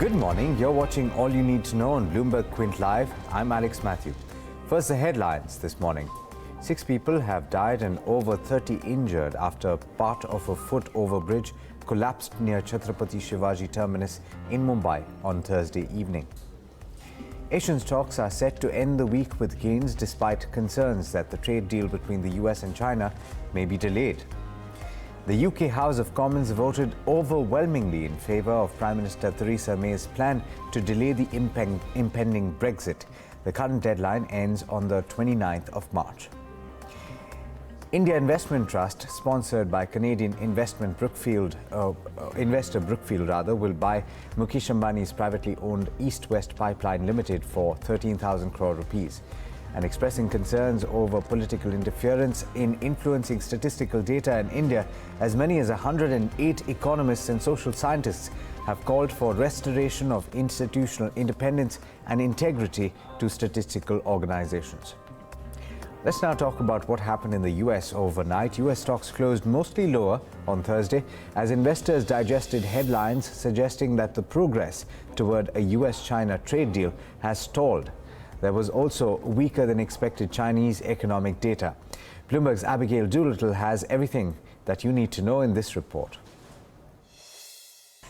Good morning. You're watching All You Need to Know on Bloomberg Quint Live. I'm Alex Matthew. First, the headlines this morning. 6 people have died and over 30 injured after part of a foot-over bridge collapsed near Chhatrapati Shivaji Terminus in Mumbai on Thursday evening. Asian stocks are set to end the week with gains despite concerns that the trade deal between the US and China may be delayed. The UK House of Commons voted overwhelmingly in favour of Prime Minister Theresa May's plan to delay the impending Brexit. The current deadline ends on the 29th of March. India Investment Trust, sponsored by Canadian investor Brookfield, will buy Mukesh Ambani's privately owned East-West Pipeline Limited for 13,000 crore rupees. And expressing concerns over political interference in influencing statistical data in India, as many as 108 economists and social scientists have called for restoration of institutional independence and integrity to statistical organizations. Let's now talk about what happened in the US overnight. US stocks closed mostly lower on Thursday as investors digested headlines suggesting that the progress toward a US-China trade deal has stalled. There was also weaker than expected Chinese economic data. Bloomberg's Abigail Doolittle has everything that you need to know in this report.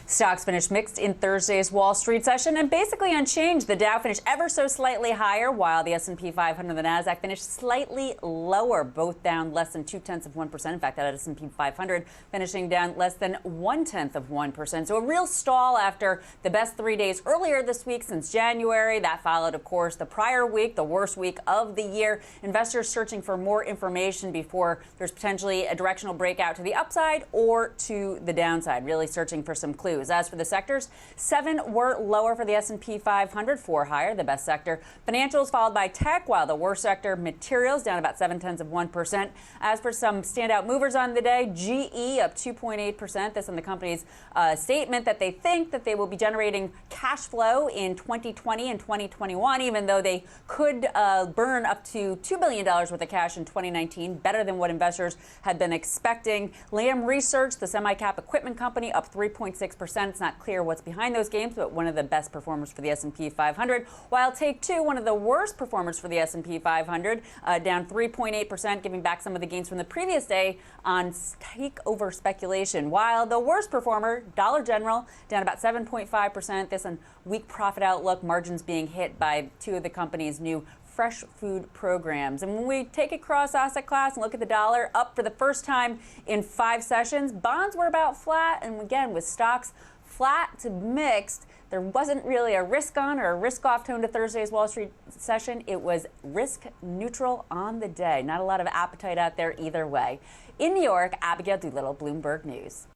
Stocks finished mixed in Thursday's Wall Street session and basically unchanged. The Dow finished ever so slightly higher, while the S&P 500 and the Nasdaq finished slightly lower, both down less than 0.2%. In fact, that S&P 500 finishing down less than 0.1%. So a real stall after the best 3 days earlier this week since January. That followed, of course, the prior week, the worst week of the year. Investors searching for more information before there's potentially a directional breakout to the upside or to the downside, really searching for some clues. As for the sectors, 7 were lower for the S&P 500, 4 higher, the best sector. Financials followed by tech, while the worst sector, materials, down about 0.7%. As for some standout movers on the day, GE up 2.8%. This on the company's statement that they think that they will be generating cash flow in 2020 and 2021, even though they could burn up to $2 billion worth of cash in 2019, better than what investors had been expecting. Lam Research, the semi-cap equipment company, up 3.6%. It's not clear what's behind those gains, but one of the best performers for the S&P 500. While Take-Two, one of the worst performers for the S&P 500, down 3.8%, giving back some of the gains from the previous day on takeover speculation. While the worst performer, Dollar General, down about 7.5%. This on weak profit outlook, margins being hit by 2 of the company's new fresh food programs. And when we take it across asset class and look at the dollar, up for the first time in 5 sessions, bonds were about flat. And again, with stocks flat to mixed, there wasn't really a risk on or a risk off tone to Thursday's Wall Street session. It was risk neutral on the day. Not a lot of appetite out there either way. In New York, Abigail Doolittle, Bloomberg News.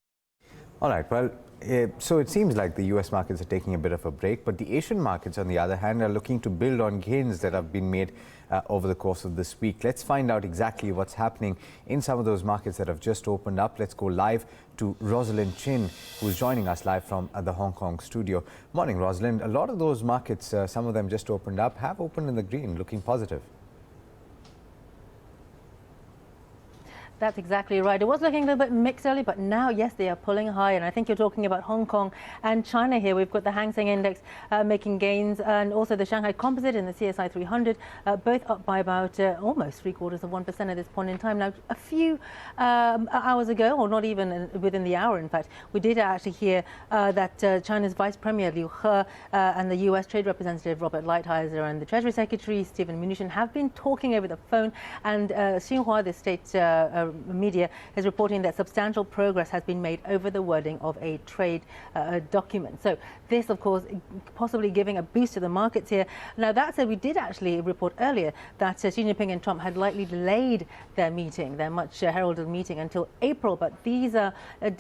All right, well, so it seems like the US markets are taking a bit of a break, but the Asian markets, on the other hand, are looking to build on gains that have been made over the course of this week. Let's find out exactly what's happening in some of those markets that have just opened up. Let's go live to Rosalind Chin, who's joining us live from the Hong Kong studio. Morning, Rosalind. A lot of those markets, some of them just opened up, have opened in the green, looking positive. That's exactly right. It was looking a little bit mixed early, but now, yes, they are pulling high. And I think you're talking about Hong Kong and China here. We've got the Hang Seng Index making gains, and also the Shanghai Composite and the CSI 300, both up by about almost 0.75% at this point in time. Now, a few hours ago, or not even within the hour, in fact, we did actually hear that China's Vice Premier Liu He and the U.S. Trade Representative Robert Lighthizer and the Treasury Secretary Stephen Mnuchin have been talking over the phone. And Xinhua, the state media, is reporting that substantial progress has been made over the wording of a trade document. So this, of course, possibly giving a boost to the markets here. Now, that said, we did actually report earlier that Xi Jinping and Trump had likely delayed their meeting, their much heralded meeting, until April. But these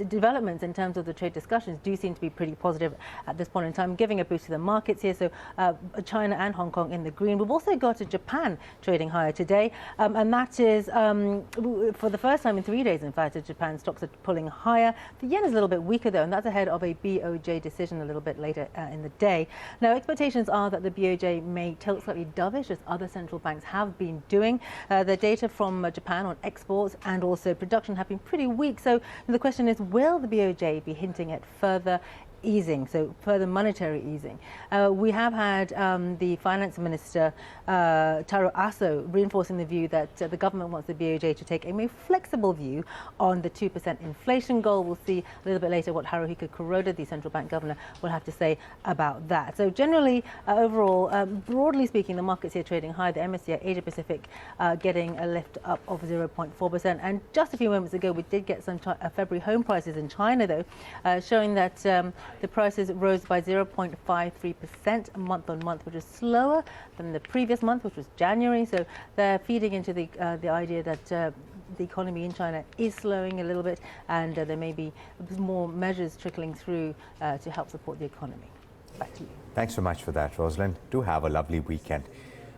developments in terms of the trade discussions do seem to be pretty positive at this point in time, giving a boost to the markets here. So China and Hong Kong in the green. We've also got Japan trading higher today, and that is for the first time in 3 days, in fact, Japan stocks are pulling higher. The yen is a little bit weaker, though, and that's ahead of a BOJ decision a little bit later in the day. Now, expectations are that the BOJ may tilt slightly dovish, as other central banks have been doing. The data from Japan on exports and also production have been pretty weak. So the question is, will the BOJ be hinting at further easing, so further monetary easing. We have had the finance minister, Taro Aso, reinforcing the view that the government wants the BOJ to take a more flexible view on the 2% inflation goal. We'll see a little bit later what Haruhiko Kuroda, the central bank governor, will have to say about that. So generally, overall, broadly speaking, the markets here trading high. The MSCI Asia Pacific getting a lift up of 0.4%. And just a few moments ago, we did get some February home prices in China, though, showing that the prices rose by 0.53% month on month, which is slower than the previous month, which was January. So they're feeding into the idea that the economy in China is slowing a little bit, and there may be more measures trickling through to help support the economy. Back to you. Thanks so much for that, Rosalind. Do have a lovely weekend.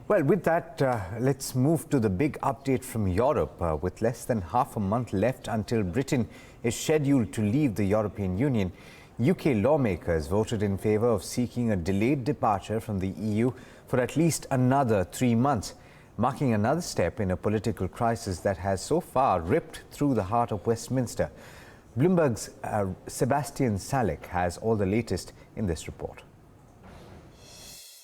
Well, with that, let's move to the big update from Europe. With less than half a month left until Britain is scheduled to leave the European Union, UK lawmakers voted in favour of seeking a delayed departure from the EU for at least another 3 months, marking another step in a political crisis that has so far ripped through the heart of Westminster. Bloomberg's Sebastian Salik has all the latest in this report.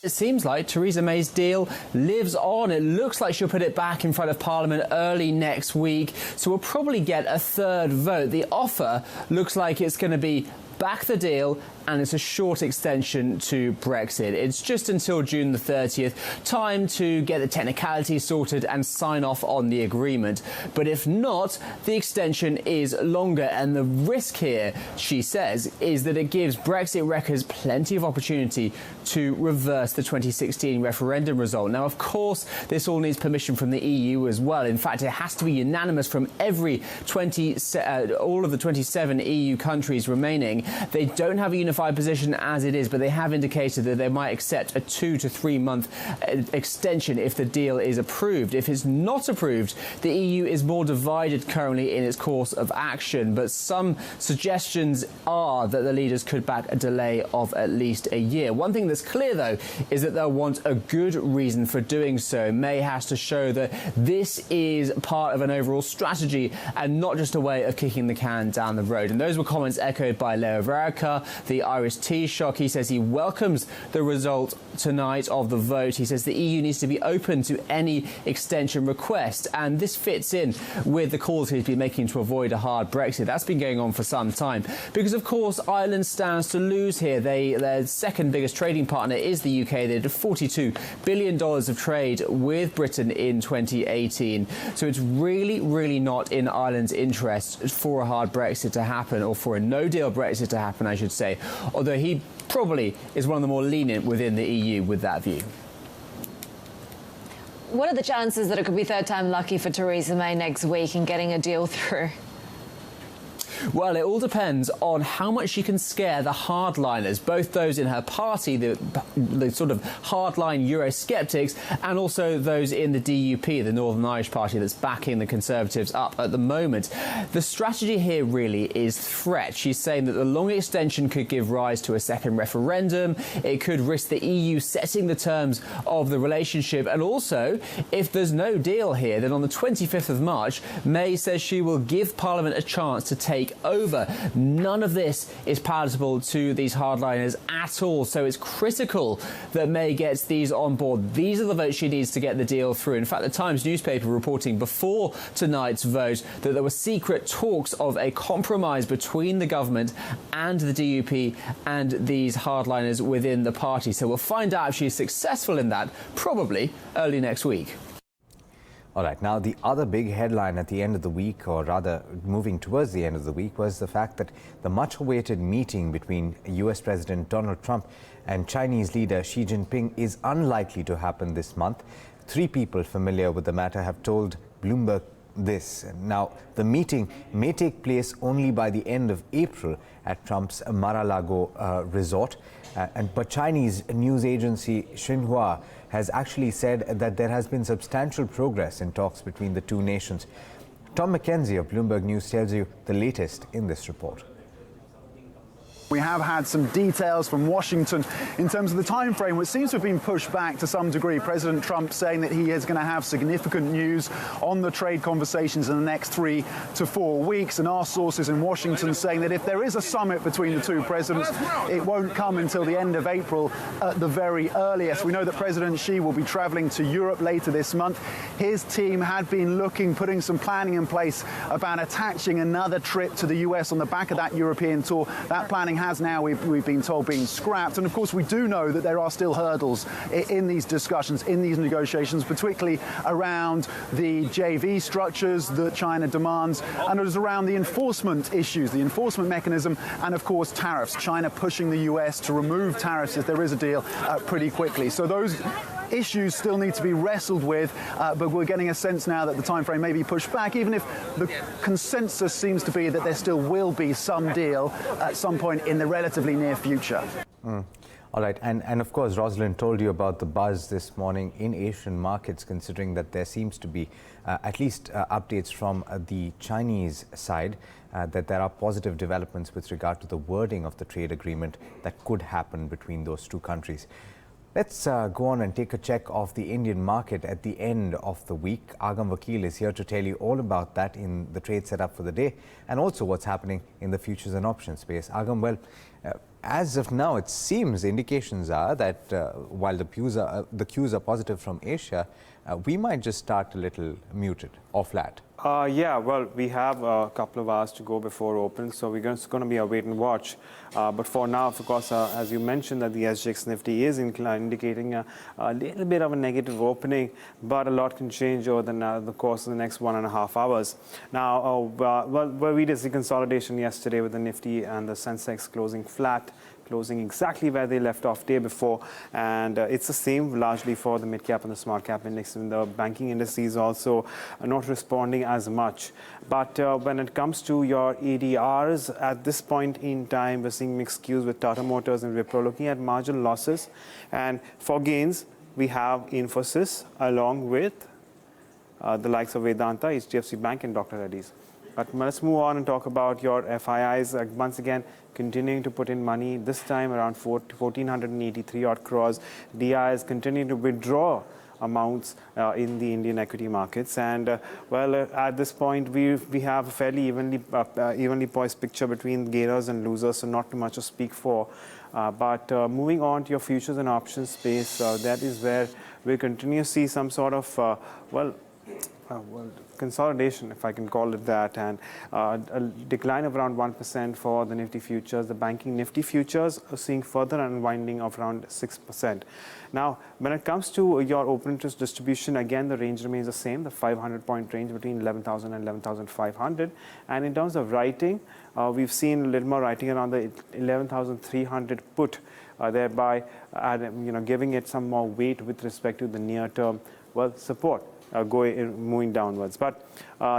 It seems like Theresa May's deal lives on. It looks like she'll put it back in front of Parliament early next week, so we'll probably get a third vote. The offer looks like it's going to be back the deal, and it's a short extension to Brexit. It's just until June the 30th, time to get the technicalities sorted and sign off on the agreement. But if not, the extension is longer, and the risk here, she says, is that it gives Brexit wreckers plenty of opportunity to reverse the 2016 referendum result. Now, of course, this all needs permission from the EU as well. In fact, it has to be unanimous from all of the 27 EU countries remaining. They don't have a unified position as it is, but they have indicated that they might accept a 2 to 3 month extension if the deal is approved. If it's not approved, the EU is more divided currently in its course of action, but some suggestions are that the leaders could back a delay of at least a year. One thing that's clear, though, is that they'll want a good reason for doing so. May has to show that this is part of an overall strategy and not just a way of kicking the can down the road. And those were comments echoed by Leo Varadkar, the Irish Taoiseach. He says he welcomes the result tonight of the vote. He says the EU needs to be open to any extension request, and this fits in with the calls he's been making to avoid a hard Brexit. That's been going on for some time because, of course, Ireland stands to lose here. Their second biggest trading partner is the UK. They did $42 billion of trade with Britain in 2018. So it's really, really not in Ireland's interest for a hard Brexit to happen, or for a no-deal Brexit to happen, I should say, although he probably is one of the more lenient within the EU with that view. What are the chances that it could be third time lucky for Theresa May next week in getting a deal through? Well, it all depends on how much she can scare the hardliners, both those in her party, the sort of hardline Eurosceptics, and also those in the DUP, the Northern Irish Party that's backing the Conservatives up at the moment. The strategy here really is threat. She's saying that the long extension could give rise to a second referendum. It could risk the EU setting the terms of the relationship. And also, if there's no deal here, then on the 25th of March, May says she will give Parliament a chance to take over. None of this is palatable to these hardliners at all, so it's critical that May gets these on board. These are the votes she needs to get the deal through. In fact, the Times newspaper reporting before tonight's vote that there were secret talks of a compromise between the government and the DUP and these hardliners within the party. So we'll find out if she's successful in that, probably early next week. All right, now the other big headline at the end of the week, or rather moving towards the end of the week, was the fact that the much-awaited meeting between US President Donald Trump and Chinese leader Xi Jinping is unlikely to happen this month. 3 people familiar with the matter have told Bloomberg this. Now, the meeting may take place only by the end of April at Trump's Mar-a-Lago resort. But Chinese news agency Xinhua has actually said that there has been substantial progress in talks between the two nations. Tom McKenzie of Bloomberg News tells you the latest in this report. We have had some details from Washington in terms of the time frame, which seems to have been pushed back to some degree. President Trump saying that he is going to have significant news on the trade conversations in the next 3 to 4 weeks, and our sources in Washington saying that if there is a summit between the two presidents, it won't come until the end of April at the very earliest. We know that President Xi will be traveling to Europe later this month. His team had been putting some planning in place about attaching another trip to the US on the back of that European tour. That planning has now, we've been told, been scrapped. And of course, we do know that there are still hurdles in these discussions, in these negotiations, particularly around the JV structures that China demands, and it is around the enforcement issues, the enforcement mechanism, and of course, tariffs. China pushing the US to remove tariffs if there is a deal pretty quickly. So those issues still need to be wrestled with, but we're getting a sense now that the time frame may be pushed back, even if the consensus seems to be that there still will be some deal at some point in the relatively near future. All right, and of course, Rosalind told you about the buzz this morning in Asian markets, considering that there seems to be at least updates from the Chinese side that there are positive developments with regard to the wording of the trade agreement that could happen between those two countries. Let's go on and take a check of the Indian market at the end of the week. Agam Vakil is here to tell you all about that in the trade setup for the day, and also what's happening in the futures and options space. Agam, well, as of now, it seems indications are that while the cues are positive from Asia, we might just start a little muted or flat. Yeah, well, we have a couple of hours to go before open, so we're just going to be a wait and watch. But for now, of course, as you mentioned, that the SGX Nifty is indicating a little bit of a negative opening, but a lot can change over the course of the next 1.5 hours. Now, well, we did see consolidation yesterday with the Nifty and the Sensex closing flat, closing exactly where they left off day before, and it's the same largely for the mid-cap and the small-cap index. And the banking indices also are not responding as much. But when it comes to your ADRs, at this point in time, we're seeing mixed cues with Tata Motors and Wipro looking at marginal losses. And for gains, we have Infosys along with the likes of Vedanta, HDFC Bank, and Dr. Reddy's. But let's move on and talk about your FIIs. Once again, continuing to put in money, this time around 1,483 odd crores. DIs continuing to withdraw amounts in the Indian equity markets. And well, at this point, we have a fairly evenly poised picture between gainers and losers, so not too much to speak for. But moving on to your futures and options space, that is where we continue to see some sort of, consolidation, if I can call it that, and a decline of around 1% for the Nifty futures. The banking Nifty futures are seeing further unwinding of around 6%. Now, when it comes to your open interest distribution, again, the range remains the same, the 500-point range between 11,000 and 11,500. And in terms of writing, we've seen a little more writing around the 11,300 put, thereby giving it some more weight with respect to the near-term support. Moving downwards. But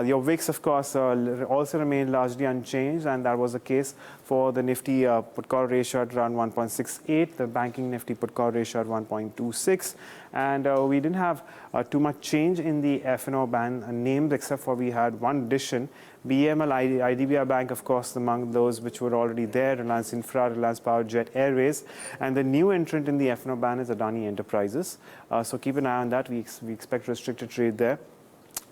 your VIX, of course, also remained largely unchanged, and that was the case for the Nifty put-call ratio at around 1.68, the banking Nifty put-call ratio at 1.26, and we didn't have too much change in the F&O band names, except for we had one addition. BML, IDBI Bank, of course, among those which were already there, Reliance Infra, Reliance Power, Jet Airways, and the new entrant in the F&O ban is Adani Enterprises. So keep an eye on that. We expect restricted trade there.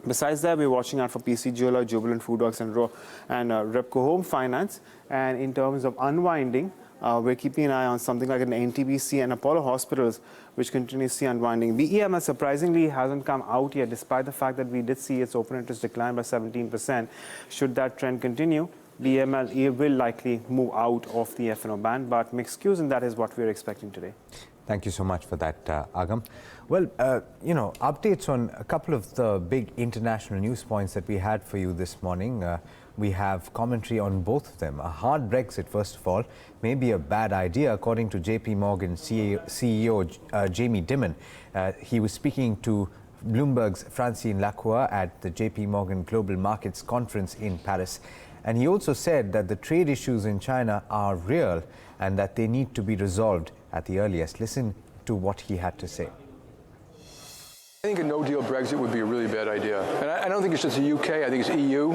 Besides that, we're watching out for PC Jeweler, Jubilant FoodWorks, and Repco Home Finance. And in terms of unwinding, we're keeping an eye on something like an NTPC and Apollo Hospitals, which continue to see unwinding. BEML surprisingly hasn't come out yet, despite the fact that we did see its open interest decline by 17%. Should that trend continue, BEML will likely move out of the F&O band, but mixed cues, and that is what we're expecting today. Thank you so much for that, Agam. Well, updates on a couple of the big international news points that we had for you this morning. We have commentary on both of them. A hard Brexit, first of all, may be a bad idea, according to JP Morgan CEO Jamie Dimon. He was speaking to Bloomberg's Francine Lacroix at the JP Morgan Global Markets Conference in Paris. And he also said that the trade issues in China are real and that they need to be resolved at the earliest. Listen to what he had to say. I think a no-deal Brexit would be a really bad idea. And I don't think it's just the UK, I think it's EU.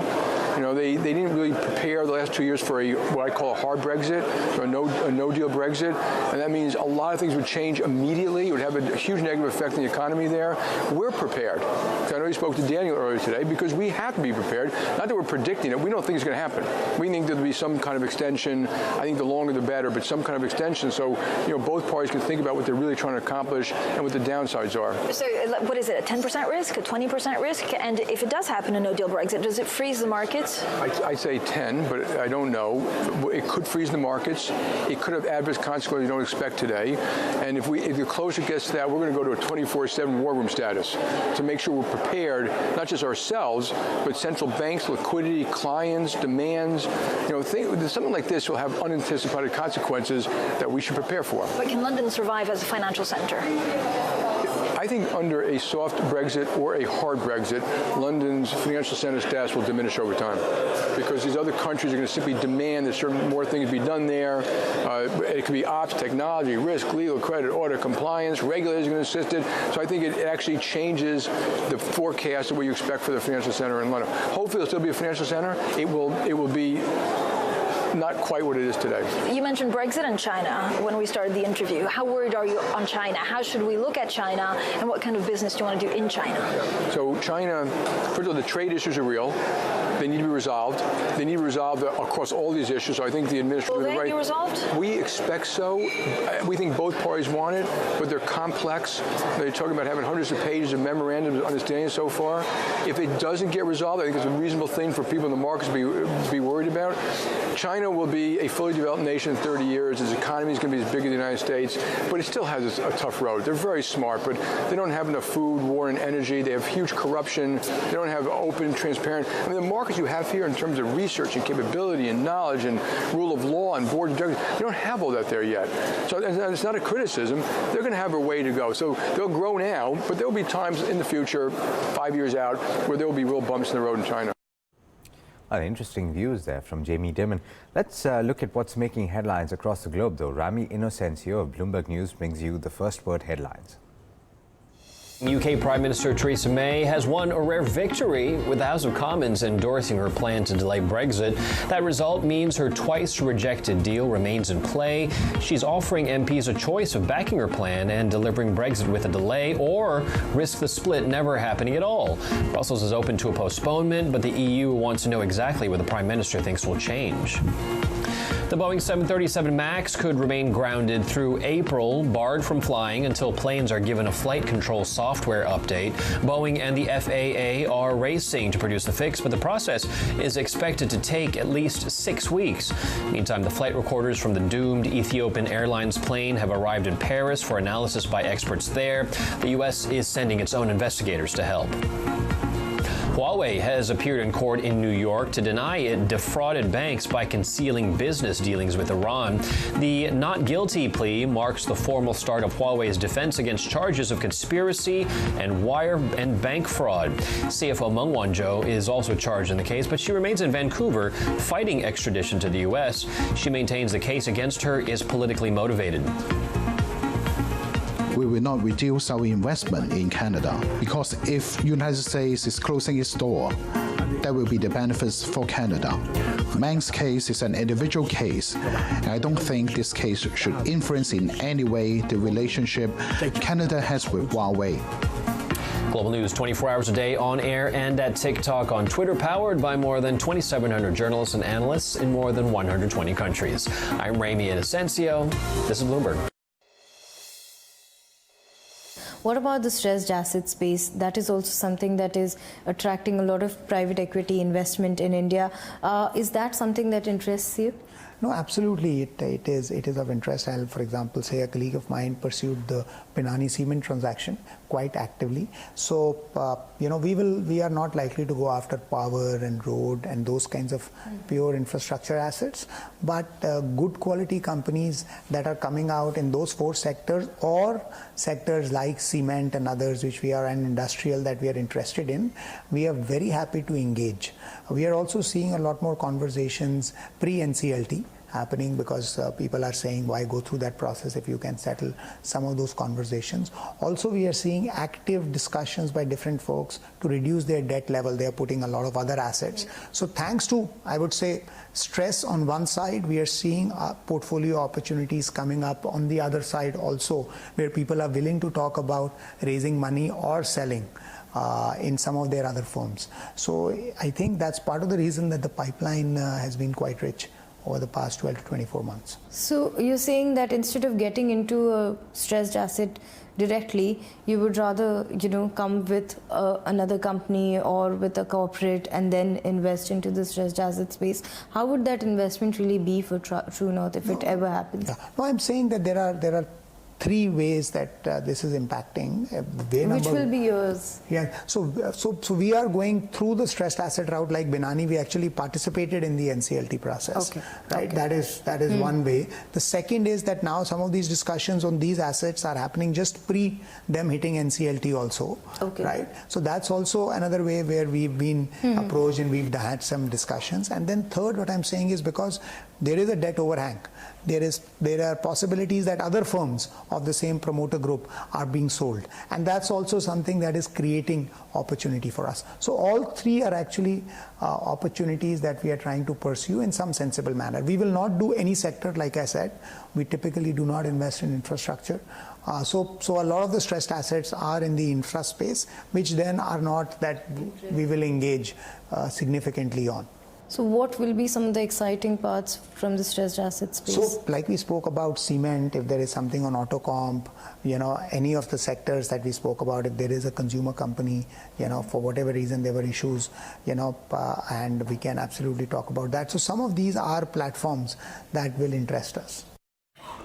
You know, they didn't really prepare the last 2 years for what I call a hard Brexit, or a no-deal Brexit. And that means a lot of things would change immediately. It would have a huge negative effect on the economy there. We're prepared. I know you spoke to Daniel earlier today, because we have to be prepared. Not that we're predicting it. We don't think it's going to happen. We think there'll be some kind of extension. I think the longer the better, but some kind of extension. So, you know, both parties can think about what they're really trying to accomplish and what the downsides are. So what is it, a 10% risk, a 20% risk? And if it does happen, a no-deal Brexit, does it freeze the markets? I'd say 10, but I don't know. It could freeze the markets. It could have adverse consequences you don't expect today. And if the closer it gets to that, we're going to go to a 24/7 war room status to make sure we're prepared, not just ourselves, but central banks, liquidity, clients, demands. You know, something like this will have unanticipated consequences that we should prepare for. But can London survive as a financial center? I think under a soft Brexit or a hard Brexit, London's financial center status will diminish over time, because these other countries are going to simply demand that certain more things be done there. It could be ops, technology, risk, legal, credit, audit, compliance. Regulators are going to assist it. So I think it actually changes the forecast of what you expect for the financial center in London. Hopefully, it'll still be a financial center. It will be not quite what it is today. You mentioned Brexit and China when we started the interview. How worried are you on China? How should we look at China, and what kind of business do you want to do in China? So China, first of all, the trade issues are real. They need to be resolved. They need to be resolved across all these issues. So I think the administration... Will they be resolved? We expect so. We think both parties want it, but they're complex. They're talking about having hundreds of pages of memorandums of understanding so far. If it doesn't get resolved, I think it's a reasonable thing for people in the markets to be worried about. China will be a fully developed nation in 30 years. Its economy is going to be as big as the United States, but it still has a tough road. They're very smart, but they don't have enough food, war, and energy. They have huge corruption. They don't have open, transparent. I mean, the markets you have here in terms of research and capability and knowledge and rule of law and board of directors, you don't have all that there yet. So it's not a criticism. They're going to have a way to go. So they'll grow now, but there will be times in the future, 5 years out, where there will be real bumps in the road in China. Interesting views there from Jamie Dimon. Let's look at what's making headlines across the globe, though. Rami Inocencio of Bloomberg News brings you the first word headlines. UK Prime Minister Theresa May has won a rare victory, with the House of Commons endorsing her plan to delay Brexit. That result means her twice-rejected deal remains in play. She's offering MPs a choice of backing her plan and delivering Brexit with a delay, or risk the split never happening at all. Brussels is open to a postponement, but the EU wants to know exactly what the Prime Minister thinks will change. The Boeing 737 MAX could remain grounded through April, barred from flying until planes are given a flight control software update. Boeing and the FAA are racing to produce the fix, but the process is expected to take at least 6 weeks. Meantime, the flight recorders from the doomed Ethiopian Airlines plane have arrived in Paris for analysis by experts there. The U.S. is sending its own investigators to help. Huawei has appeared in court in New York to deny it defrauded banks by concealing business dealings with Iran. The not guilty plea marks the formal start of Huawei's defense against charges of conspiracy and wire and bank fraud. CFO Meng Wanzhou is also charged in the case, but she remains in Vancouver fighting extradition to the U.S. She maintains the case against her is politically motivated. We will not reduce our investment in Canada, because if United States is closing its door, that will be the benefits for Canada. Meng's case is an individual case, and I don't think this case should influence in any way the relationship Canada has with Huawei. Global News 24 hours a day on air and at TikTok, on Twitter, powered by more than 2,700 journalists and analysts in more than 120 countries. I'm Rami Inocencio. This is Bloomberg. What about the stressed asset space? That is also something that is attracting a lot of private equity investment in India. Is that something that interests you? No, absolutely. It is of interest. I'll, for example, say a colleague of mine pursued the Pinani cement transaction quite actively. So, we are not likely to go after power and road and those kinds of pure infrastructure assets, but good quality companies that are coming out in those four sectors, or sectors like cement and others, which we are an industrial that we are interested in, we are very happy to engage. We are also seeing a lot more conversations pre-NCLT. happening because people are saying why go through that process if you can settle some of those conversations. Also, we are seeing active discussions by different folks to reduce their debt level. They are putting a lot of other assets. So thanks to, I would say, stress on one side, we are seeing portfolio opportunities coming up on the other side also, where people are willing to talk about raising money or selling in some of their other firms. So I think that's part of the reason that the pipeline has been quite rich over the past 12 to 24 months. So you're saying that instead of getting into a stressed asset directly, you would rather, come with another company or with a corporate and then invest into the stressed asset space. How would that investment really be for True North if it ever happens? Yeah. No, I'm saying that there are three ways that this is impacting. Which will be yours? Yeah, so we are going through the stressed asset route like Binani. We actually participated in the NCLT process. Okay. Right. Okay. That is one way. The second is that now some of these discussions on these assets are happening just pre them hitting NCLT also. Okay. Right. So that's also another way where we've been approached and we've had some discussions. And then third, what I'm saying is because there is a debt overhang, there are possibilities that other firms of the same promoter group are being sold, and that's also something that is creating opportunity for us. So all three are actually opportunities that we are trying to pursue in some sensible manner. We will not do any sector, like I said. We typically do not invest in infrastructure. So a lot of the stressed assets are in the infra space, which then are not that we will engage significantly on. So what will be some of the exciting parts from the stressed asset space? So like we spoke about cement, if there is something on auto comp, any of the sectors that we spoke about, if there is a consumer company, for whatever reason there were issues, and we can absolutely talk about that. So some of these are platforms that will interest us.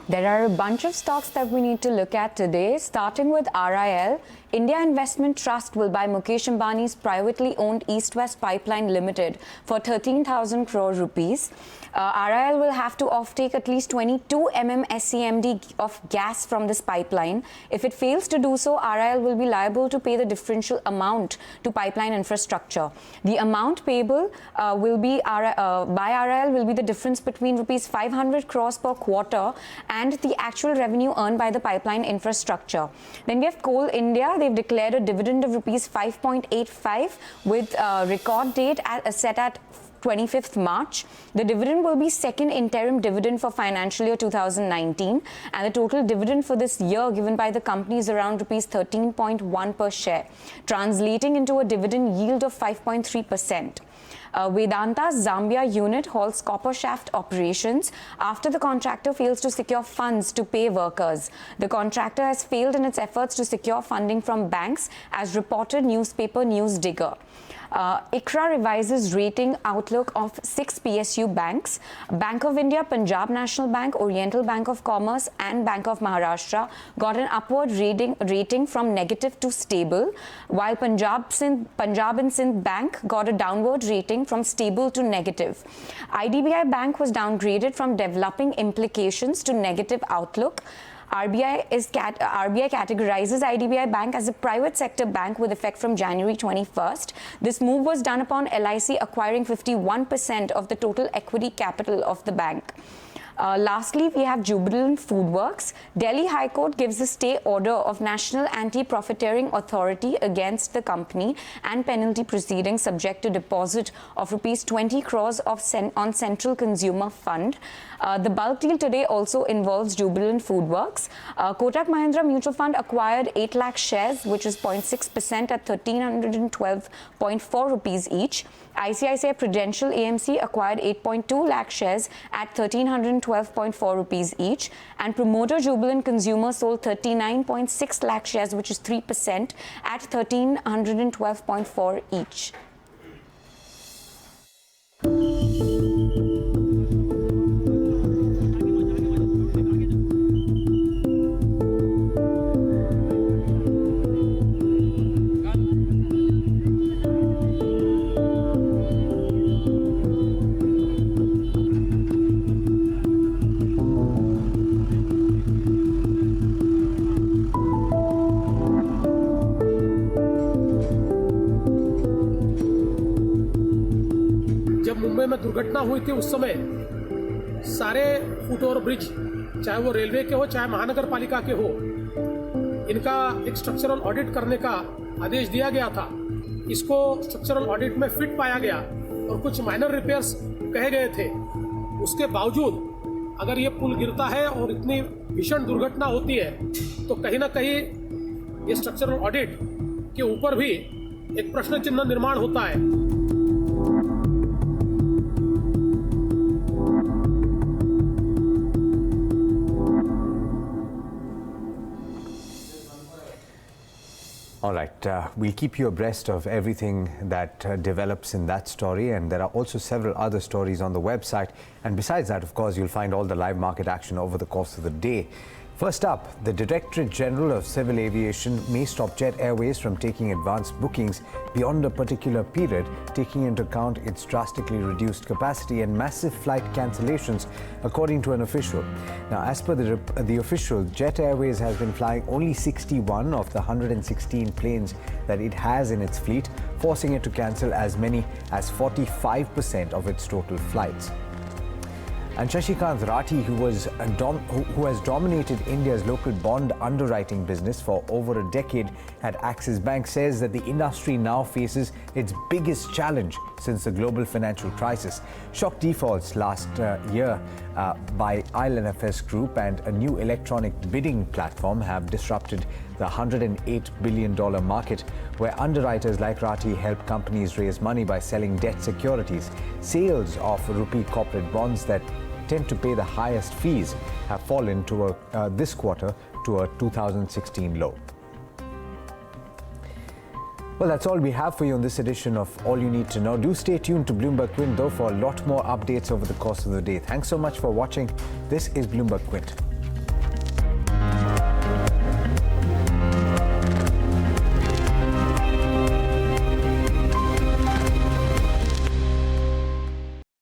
There are a bunch of stocks that we need to look at today, starting with RIL. India Investment Trust will buy Mukesh Ambani's privately owned East West Pipeline Limited for 13,000 crore rupees. RIL will have to offtake at least 22 SCMD of gas from this pipeline. If it fails to do so, RIL will be liable to pay the differential amount to pipeline infrastructure. The amount payable by RIL will be the difference between rupees 500 crores per quarter and the actual revenue earned by the pipeline infrastructure. Then we have Coal India. They've declared a dividend of rupees 5.85 with record date set at 25th March. The dividend will be second interim dividend for financial year 2019, and the total dividend for this year given by the company is around rupees 13.1 per share, translating into a dividend yield of 5.3%. Vedanta's Zambia unit halts copper shaft operations after the contractor fails to secure funds to pay workers. The contractor has failed in its efforts to secure funding from banks, as reported newspaper Newsdigger. ICRA revises rating outlook of 6 PSU banks. Bank of India, Punjab National Bank, Oriental Bank of Commerce and Bank of Maharashtra got an upward rating from negative to stable, while Punjab and Sindh Bank got a downward rating from stable to negative. IDBI Bank was downgraded from developing implications to negative outlook. RBI categorizes IDBI Bank as a private sector bank with effect from January 21st. This move was done upon LIC acquiring 51% of the total equity capital of the bank. Lastly, we have Jubilant FoodWorks. Delhi High Court gives a stay order of National Anti-Profiteering Authority against the company and penalty proceedings subject to deposit of rupees 20 crores on Central Consumer Fund. The bulk deal today also involves Jubilant FoodWorks. Kotak Mahindra Mutual Fund acquired 8 lakh shares, which is 0.6% at 1,312.4 rupees each. ICICI Prudential AMC acquired 8.2 lakh shares at 1,312.4 rupees each, and promoter Jubilant Consumer sold 39.6 lakh shares, which is 3%, at 1,312.4 each. Mumbai में दुर्घटना हुई थी उस समय सारे foot over bridge, चाहे वो railway के हो चाहे महानगर पालिका के हो, इनका एक स्ट्रक्चरल ऑडिट करने का आदेश दिया गया था। इसको स्ट्रक्चरल ऑडिट में फिट पाया गया और कुछ माइनर रिपेयर्स कहे गए थे। उसके बावजूद अगर ये पुल गिरता है और इतनी भीषण दुर्घटना होती है तो कहीं ना कहीं ये स्ट्रक्चरल ऑडिट के ऊपर भी एक प्रश्न चिन्ह निर्माण होता है। All right, we'll keep you abreast of everything that develops in that story, and there are also several other stories on the website. And besides that, of course, you'll find all the live market action over the course of the day. First up, the Directorate General of Civil Aviation may stop Jet Airways from taking advanced bookings beyond a particular period, taking into account its drastically reduced capacity and massive flight cancellations, according to an official. Now, as per the official, Jet Airways has been flying only 61 of the 116 planes that it has in its fleet, forcing it to cancel as many as 45% of its total flights. And Shashikant Rathi, who has dominated India's local bond underwriting business for over a decade at Axis Bank, says that the industry now faces its biggest challenge since the global financial crisis. Shock defaults last year by IL&FS Group and a new electronic bidding platform have disrupted the $108 billion market, where underwriters like Rathi help companies raise money by selling debt securities. Sales of rupee corporate bonds that tend to pay the highest fees have fallen to this quarter to a 2016 low. Well, that's all we have for you on this edition of All You Need to Know. Do stay tuned to Bloomberg Quint, though, for a lot more updates over the course of the day. Thanks so much for watching. This is Bloomberg Quint.